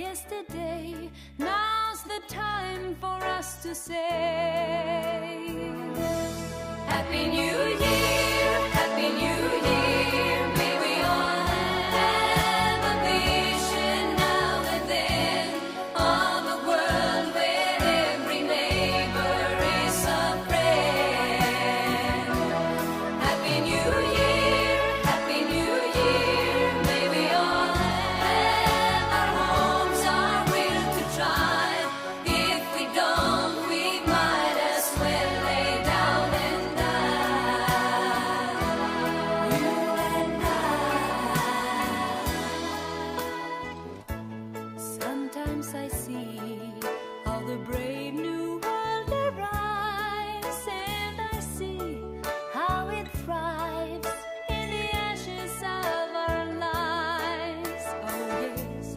yesterday. Now's the time for us to say Happy New Year, Happy New Year. May we all have a vision now and then of a world where every neighbor is a friend. Happy New Year, Happy New Year. May we all have our homes, our will to try. If we don't, we might as well lay down and die. You and I. Sometimes I see how the brave new world arrives, and I see how it thrives in the ashes of our lives. Oh yes,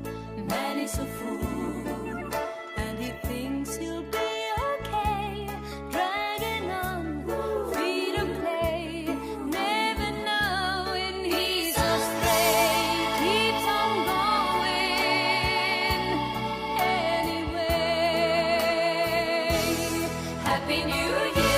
man is a fool, and he thinks he'll be okay, dragging on feet of clay, never knowing he's astray. Keeps on going anyway. Happy New Year.